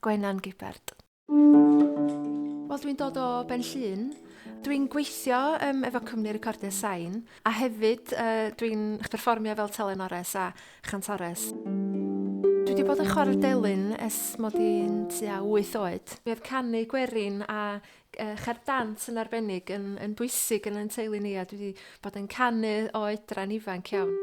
Gwenan Gibbard. Wel, dwi'n dod o Benllyn. Dwi'n gweithio efo cwmni recordio sy'n, a hefyd dwi'n perfformio fel telenores a chantores. Dwi wedi bod yn chwarae delyn ers mod i'n tua 8 oed. Mi oedd canu gwerin a cherdant yn arbennig yn bwysig yn ein teulu ni, a dwi wedi bod yn canu o oedran ifanc iawn.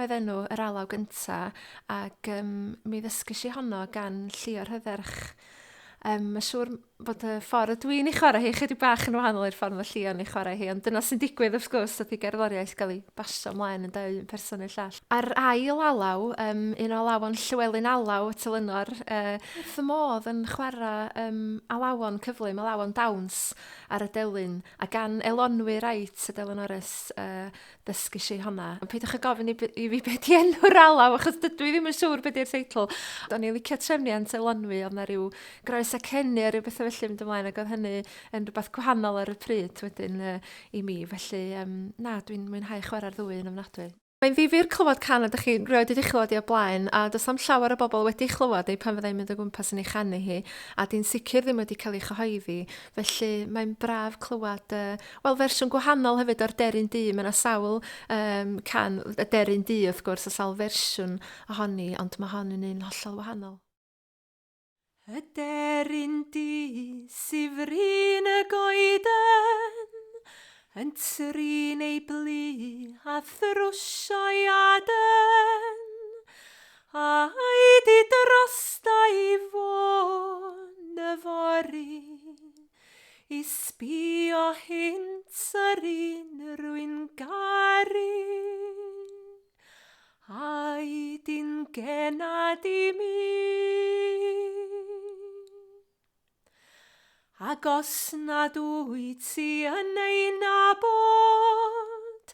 Oedd enw yr alaw gynta, ac mi ddysgais i honno gan Llio Rhydderch. Mae'n siŵr bod y ffordd dwi'n ei chwarae hi chydig bach yn wahanol i'r ffordd mae Llio yn ei chwarae hi, ond dyna sy'n digwydd wrth gwrs oedd i gerddoriaeth gael ei basio ymlaen yn un person i'r llall. Ar ail alaw, un o alawon Llywelyn Alaw y Telynor, wrth y modd yn chwarae alawon cyflym, alawon dawns ar y delyn, a gan elonwy reit y delynores ddysgais i honna. Peidiwch a gofyn i fi beth i enw'r alaw, achos dydw i ddim yn siŵr beth i'r teitl. Do'n i licio trefniant elonwy, oedd na ryw groes ac enni a ryw bethau felly mynd ymlaen, ac oedd hynny yn rhywbeth gwahanol ar y pryd wedyn i mi. Felly, dwi'n mwynhau chwarae'r ddwy yn ofnadwy. Mae'n ddifyr clywed can, a ydych chi rioed wedi clywed i o blaen, a does am llawer o bobl wedi clywed ei pan fyddai'n mynd o gwmpas yn ei chanu hi, a di'n sicr ddim wedi cael ei chyhoeddi. Felly mae'n braf clywed, fersiwn gwahanol hefyd o'r deryn du. Mae yna sawl can, y deryn du wrth gwrs, a sawl fersiwn ohoni, ond mae hon yn un hollol wahanol. Y deryn du sifrin y goeden, yn trin ei blu a thrwsio'i aden, a'i di drosta i fôn y fori, i sbio hint yr un rwy'n garu, a'i di'n genad i mi. Ac os nad wyt ti yn ei nabod,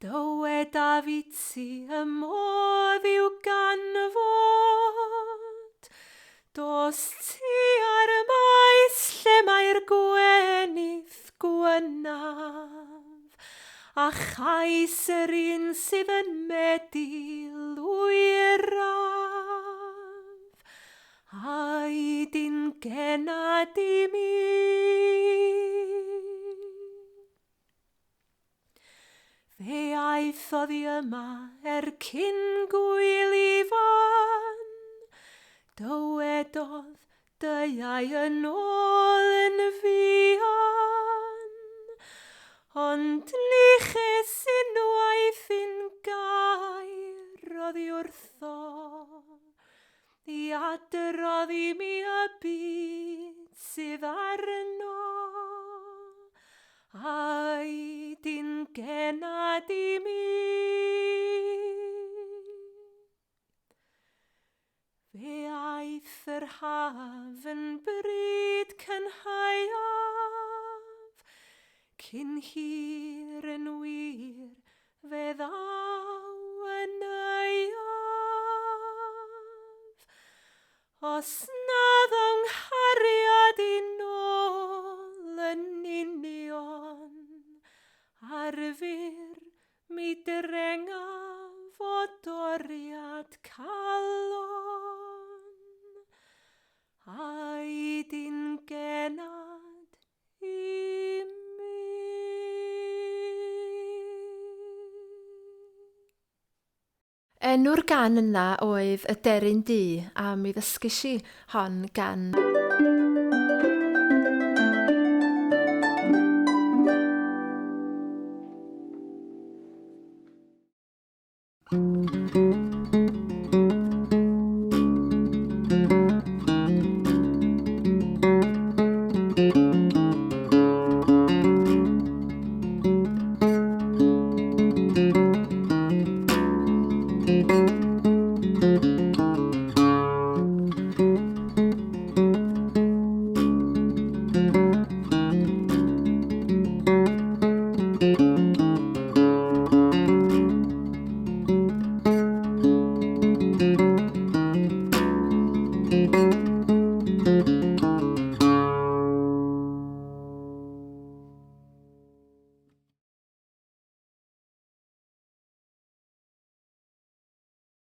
dyweda fi ti y modd i'w ganfod. Dos ti ar y maes lle mae'r gwenith gwynaf, a chais yr un sydd yn medu lwyraf, a'i di'n genad i mi. Fe aethodd i yma cyn gwyl ifan, dywedodd deiau yn ôl yn fian, ond liches unwaith yn gair oddi wrtho, i adrodd i mi y byd sydd arno, a'i di'n genad i mi. Fe aeth yr haf yn bryd cynhaiaf, cyn hir yn wir fe ddaw yn eiaf. Os nad o'n nghariad i nôl yn union, arfur mi drengaf o doriad calon, a'i di'n genad i mi. Enw'r gan yna oedd y deryn du, a mi ddysgais i hon gan